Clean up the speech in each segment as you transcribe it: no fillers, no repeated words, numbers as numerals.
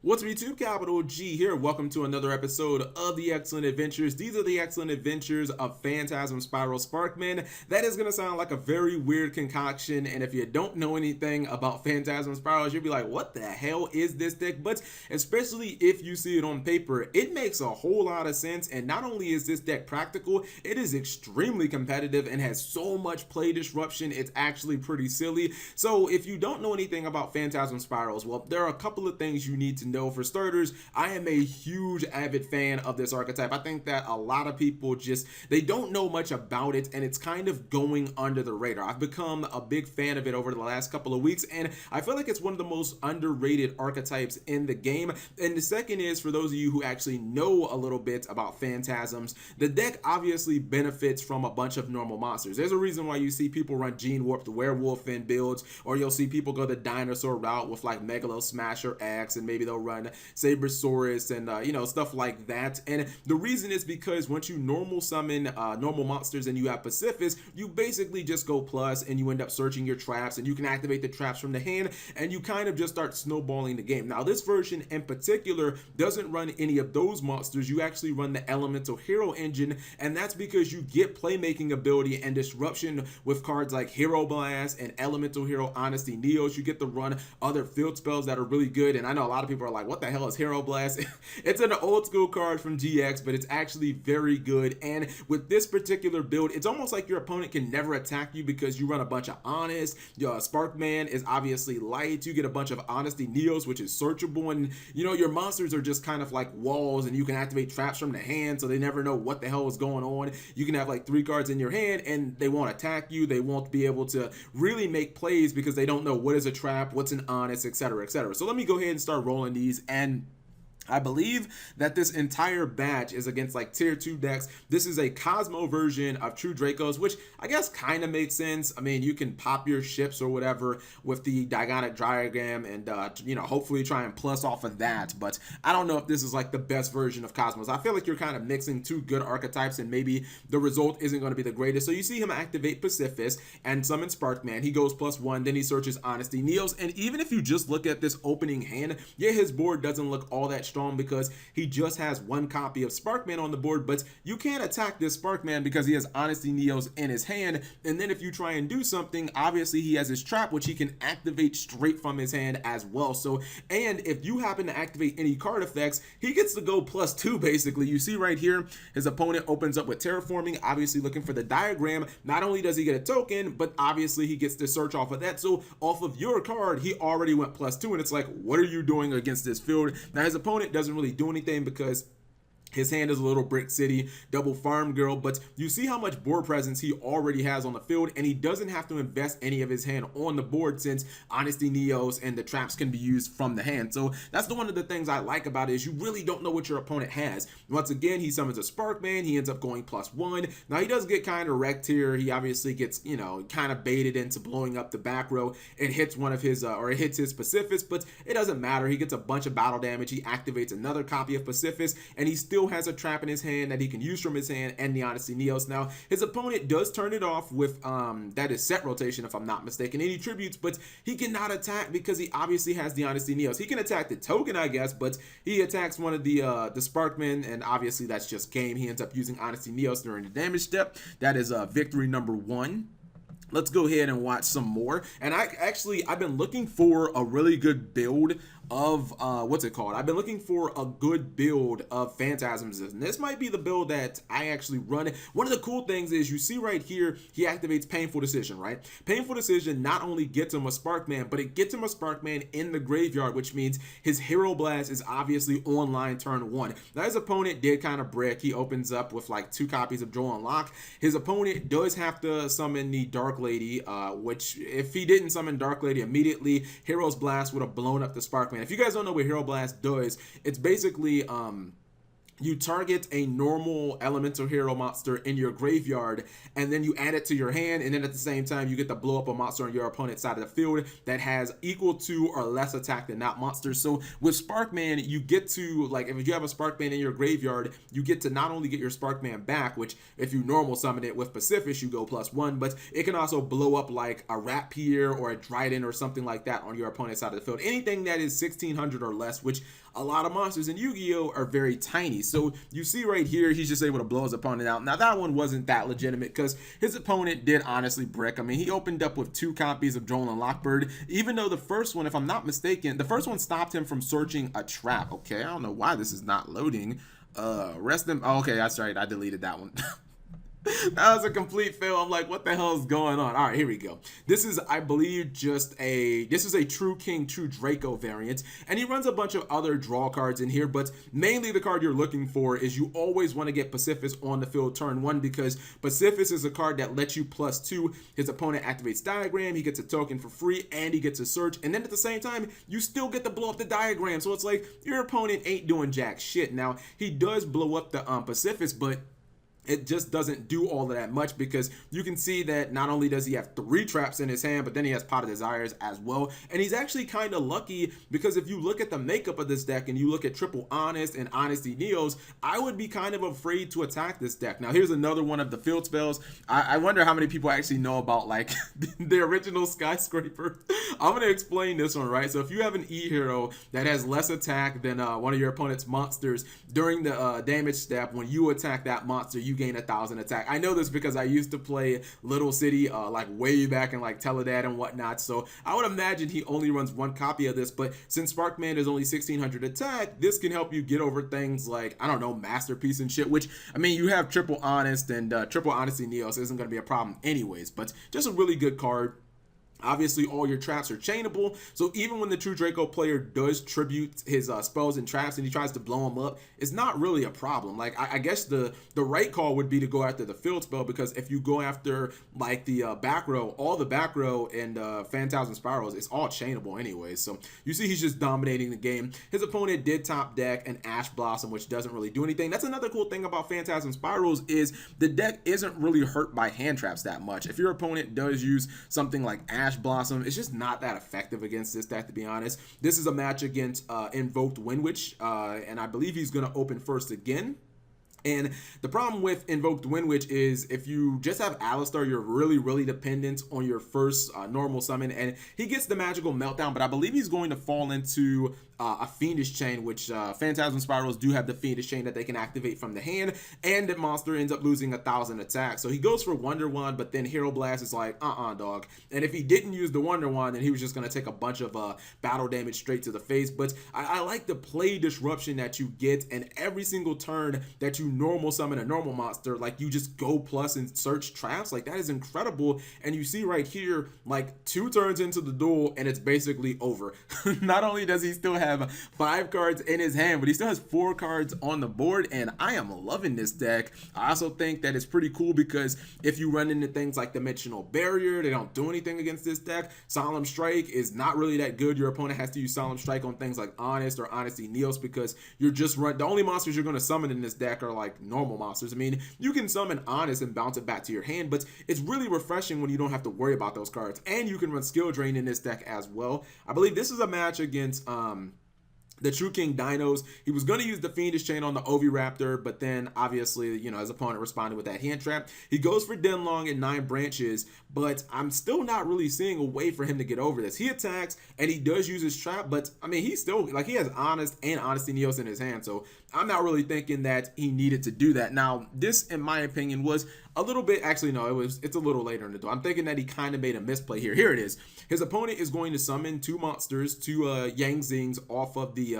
What's up, YouTube? Capital G here. Welcome to another episode of the Excellent Adventures. These are the excellent adventures of Phantasm Spiral Sparkman. That is going to sound like a very weird concoction, and if you don't know anything about Phantasm Spirals, you'll be like, what the hell is this deck? But especially if you see it on paper, it makes a whole lot of sense, and not only is this deck practical, it is extremely competitive and has so much play disruption, it's actually pretty silly. So if you don't know anything about Phantasm Spirals, well, there are a couple of things you need to know. For starters, I am a huge avid fan of this archetype. I think that a lot of people they don't know much about it, and it's kind of going under the radar. I've become a big fan of it over the last couple of weeks, and I feel like it's one of the most underrated archetypes in the game. And the second is, for those of you who actually know a little bit about Phantasms, the deck obviously benefits from a bunch of normal monsters. There's a reason why you see people run Gene Warp the Werewolf in builds, or you'll see people go the dinosaur route with like Megalo Smasher X, and maybe they'll run Sabersaurus and stuff like that. And the reason is because once you normal summon normal monsters and you have Pacifist, you basically just go plus and you end up searching your traps, and you can activate the traps from the hand, and you kind of just start snowballing the game. Now this version in particular doesn't run any of those monsters. You actually run the Elemental Hero engine, and that's because you get playmaking ability and disruption with cards like Hero Blast and Elemental Hero Honesty Neos. You get to run other field spells that are really good, and I know a lot of people are like, what the hell is Hero Blast? It's an old school card from GX, but it's actually very good. And with this particular build, it's almost like your opponent can never attack you because you run a bunch of Honest. Your Sparkman is obviously light. You get a bunch of Honesty Neos, which is searchable, and your monsters are just kind of like walls, and you can activate traps from the hand, so they never know what the hell is going on. You can have like 3 cards in your hand, and they won't attack you. They won't be able to really make plays because they don't know what is a trap, what's an Honest, etc., etc. So let me go ahead and start rolling these. And I believe that this entire batch is against like tier 2 decks. This is a Cosmo version of True Dracos, which I guess kind of makes sense. I mean, you can pop your ships or whatever with the Diagonal Diagram and, hopefully try and plus off of that. But I don't know if this is like the best version of Cosmos. I feel like you're kind of mixing 2 good archetypes, and maybe the result isn't going to be the greatest. So you see him activate Pacifist and summon Sparkman. He goes +1, then he searches Honesty Neos. And even if you just look at this opening hand, yeah, his board doesn't look all that strong because he just has 1 copy of Sparkman on the board, but you can't attack this Sparkman because he has Honesty Neos in his hand. And then if you try and do something, obviously he has his trap, which he can activate straight from his hand as well. So, and if you happen to activate any card effects, he gets to go +2 basically. You see right here, his opponent opens up with Terraforming, obviously looking for the diagram. Not only does he get a token, but obviously he gets to search off of that. So off of your card, he already went +2, and it's like, what are you doing against this field? Now his opponent doesn't really do anything because his hand is a little Brick City, double Farm Girl, but you see how much board presence he already has on the field, and he doesn't have to invest any of his hand on the board since Honesty Neos and the traps can be used from the hand. So that's one of the things I like about it, is you really don't know what your opponent has. Once again, he summons a Sparkman, he ends up going +1. Now he does get kind of wrecked here. He obviously gets, kind of baited into blowing up the back row. It hits one of his, or it hits his Pacifist, but it doesn't matter. He gets a bunch of battle damage. He activates another copy of Pacifist, and he still has a trap in his hand that he can use from his hand and the Honesty Neos. Now his opponent does turn it off with that is set rotation if I'm not mistaken, any tributes, but he cannot attack because he obviously has the Honesty Neos. He can attack the token, I guess, but he attacks one of the Sparkmen, and obviously that's just game. He ends up using Honesty Neos during the damage step. That is victory number 1. Let's go ahead and watch some more. And I've been looking for a really good build of I've been looking for a good build of Phantasms, and this might be the build that I actually run. One of the cool things is you see right here, he activates Painful Decision, right? Painful Decision not only gets him a Sparkman, but it gets him a Sparkman in the graveyard, which means his Hero Blast is obviously online turn 1. Now his opponent did kind of brick. He opens up with like 2 copies of Joe Unlock. His opponent does have to summon the Dark Lady, which if he didn't summon Dark Lady immediately, Hero's Blast would have blown up the Sparkman. If you guys don't know what Hero Blast does, it's basically you target a normal elemental hero monster in your graveyard, and then you add it to your hand, and then at the same time you get to blow up a monster on your opponent's side of the field that has equal to or less attack than that monster. So with Sparkman, you get to, like, if you have a Sparkman in your graveyard, you get to not only get your Sparkman back, which if you normal summon it with Pacific, you go +1, but it can also blow up like a Rapier or a Dryden or something like that on your opponent's side of the field. Anything that is 1600 or less, which a lot of monsters in Yu-Gi-Oh are very tiny. So you see right here, he's just able to blow his opponent out. Now that one wasn't that legitimate because his opponent did honestly brick. I mean, he opened up with 2 copies of Droll and Lockbird, even though the first one, if I'm not mistaken, the first one stopped him from searching a trap. Okay, I don't know why this is not loading. Rest him. Oh, okay, that's right. I deleted that one. That was a complete fail. I'm like, what the hell is going on? All right, here we go. This is, I believe, this is a True King, True Draco variant, and he runs a bunch of other draw cards in here, but mainly the card you're looking for is you always want to get Pacifist on the field turn 1, because Pacifist is a card that lets you +2. His opponent activates Diagram, he gets a token for free, and he gets a search, and then at the same time, you still get to blow up the Diagram, so it's like, your opponent ain't doing jack shit. Now, he does blow up the Pacifist, but it just doesn't do all of that much, because you can see that not only does he have 3 traps in his hand, but then he has Pot of Desires as well. And he's actually kind of lucky, because if you look at the makeup of this deck and you look at Triple Honest and Honesty Neos, I would be kind of afraid to attack this deck. Now here's another one of the field spells. I wonder how many people actually know about like the original Skyscraper. I'm going to explain this one, right? So if you have an E hero that has less attack than one of your opponent's monsters, during the damage step, when you attack that monster, you gain 1,000 attack. I know this because I used to play Little City like way back in like Teledad and whatnot, so I would imagine he only runs 1 copy of this, but since Sparkman is only 1600 attack, this can help you get over things like, I don't know, Masterpiece and shit, which, I mean, you have Triple Honest, and Triple Honesty Neos isn't going to be a problem anyways, but just a really good card. Obviously, all your traps are chainable, so even when the True Draco player does tribute his spells and traps and he tries to blow them up, it's not really a problem. Like, I guess the right call would be to go after the field spell, because if you go after, like, the back row, all the back row and Phantasm Spirals, it's all chainable anyway. So you see he's just dominating the game. His opponent did top deck an Ash Blossom, which doesn't really do anything. That's another cool thing about Phantasm Spirals, is the deck isn't really hurt by hand traps that much. If your opponent does use something like Ash Blossom, it's just not that effective against this deck, to be honest. This is a match against Invoked Windwitch, and I believe he's going to open first again. And the problem with Invoked Windwitch is if you just have Alistar, you're really dependent on your first normal summon, and he gets the Magical Meltdown, but I believe he's going to fall into a Fiendish Chain, which Phantasm Spirals do have the Fiendish Chain that they can activate from the hand, and the monster ends up losing 1,000 attack. So he goes for Wonder Wand, but then Hero Blast is like, dog. And if he didn't use the Wonder Wand, then he was just going to take a bunch of battle damage straight to the face. But I like the play disruption that you get, and every single turn that you normal summon a normal monster, like, you just go plus and search traps. Like, that is incredible. And you see right here, like, 2 turns into the duel and it's basically over. Not only does he still have 5 cards in his hand, but he still has 4 cards on the board, and I am loving this deck. I also think that it's pretty cool because if you run into things like Dimensional Barrier, they don't do anything against this deck. Solemn Strike is not really that good. Your opponent has to use Solemn Strike on things like Honest or Honesty Neos, because you're just the only monsters you're going to summon in this deck are like normal monsters. I mean, you can summon Honest and bounce it back to your hand, but it's really refreshing when you don't have to worry about those cards, and you can run Skill Drain in this deck as well. I believe this is a match against the True King Dinos. He was going to use the Fiendish Chain on the Oviraptor, but then obviously, you know, his opponent responded with that hand trap. He goes for Denlong and 9 branches, but I'm still not really seeing a way for him to get over this. He attacks and he does use his trap, but I mean, he's still, like, he has Honest and Honesty Neos in his hand, so I'm not really thinking that he needed to do that. Now, this, in my opinion, was a little bit, actually, no, it's a little later in the duel. I'm thinking that he kind of made a misplay here. Here it is. His opponent is going to summon 2 monsters, 2 Yang Zings off of the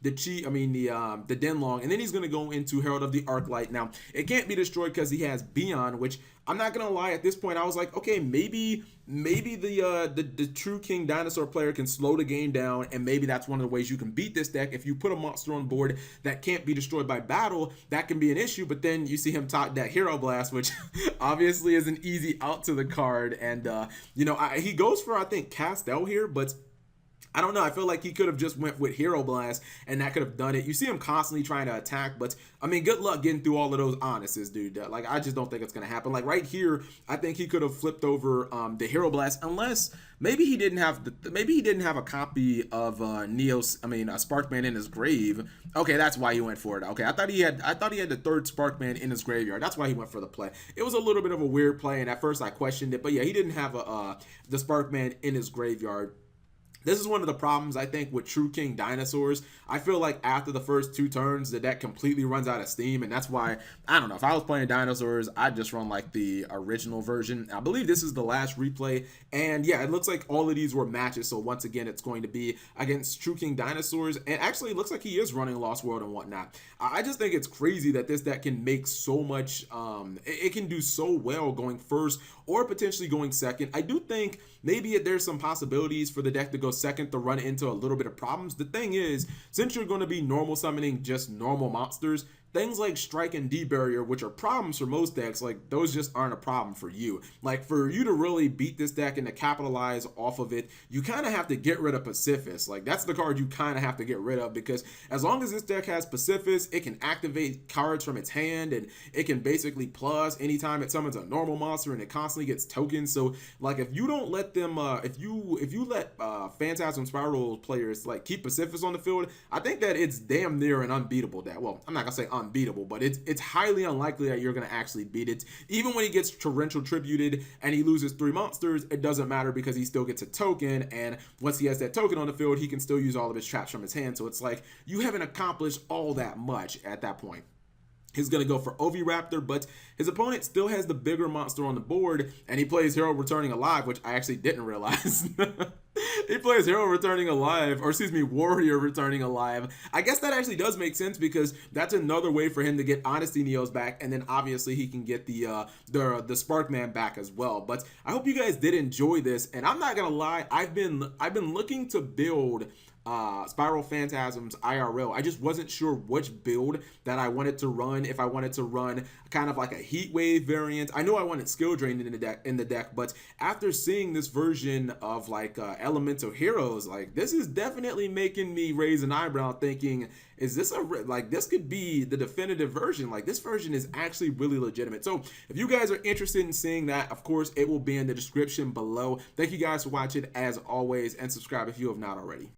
Denlong, and then he's going to go into Herald of the Arclight. Now, it can't be destroyed because he has Beyond, which, I'm not gonna lie, at this point I was like, okay, maybe the True King Dinosaur player can slow the game down, and maybe that's one of the ways you can beat this deck. If you put a monster on board that can't be destroyed by battle, that can be an issue. But then you see him top that Hero Blast, which obviously is an easy out to the card, and you know, he goes for, I think, Castel here, but I don't know. I feel like he could have just went with Hero Blast and that could have done it. You see him constantly trying to attack, but I mean, good luck getting through all of those Honests, dude. Like, I just don't think it's going to happen. Like right here, I think he could have flipped over the Hero Blast, unless maybe he didn't have a copy of Sparkman in his grave. Okay, that's why he went for it. Okay, I thought he had the third Sparkman in his graveyard. That's why he went for the play. It was a little bit of a weird play, and at first I questioned it, but yeah, he didn't have the Sparkman in his graveyard. This is one of the problems, I think, with True King Dinosaurs. I feel like after the first 2 turns, the deck completely runs out of steam, and that's why, I don't know, if I was playing Dinosaurs, I'd just run like the original version. I believe this is the last replay, and yeah, it looks like all of these were matches, so once again, it's going to be against True King Dinosaurs, and actually, it looks like he is running Lost World and whatnot. I just think it's crazy that this deck can make so much, it can do so well going first, or potentially going second. I do think maybe there's some possibilities for the deck to go second to run into a little bit of problems. The thing is, since you're going to be normal summoning just normal monsters, things like Strike and D-Barrier, which are problems for most decks, like those just aren't a problem for you. Like for you to really beat this deck and to capitalize off of it, you kind of have to get rid of Pacifist. Like that's the card you kind of have to get rid of, because as long as this deck has Pacifist, it can activate cards from its hand and it can basically plus anytime it summons a normal monster, and it constantly gets tokens. So like if you don't let them, if you let Phantasm Spiral players like keep Pacifist on the field, I think that it's damn near an unbeatable deck. Well, I'm not gonna say unbeatable, but it's highly unlikely that you're going to actually beat it. Even when he gets torrential tributed and he loses 3 monsters, it doesn't matter because he still gets a token, and once he has that token on the field, he can still use all of his traps from his hand. So it's like you haven't accomplished all that much at that point. He's going to go for Oviraptor, but his opponent still has the bigger monster on the board, and he plays Hero Returning Alive, which I actually didn't realize. He plays Hero Returning Alive, or excuse me, Warrior Returning Alive. I guess that actually does make sense, because that's another way for him to get Honesty Neos back, and then obviously he can get the Sparkman back as well. But I hope you guys did enjoy this, and I'm not gonna lie, I've been looking to build Spiral Phantasms IRL. I just wasn't sure which build that I wanted to run. If I wanted to run kind of like a Heat Wave variant. I know I wanted Skill Drain in the deck, but after seeing this version of like Elemental Heroes, like this is definitely making me raise an eyebrow, thinking, is this this could be the definitive version? Like this version is actually really legitimate. So if you guys are interested in seeing that, of course, it will be in the description below. Thank you guys for watching as always, and subscribe if you have not already.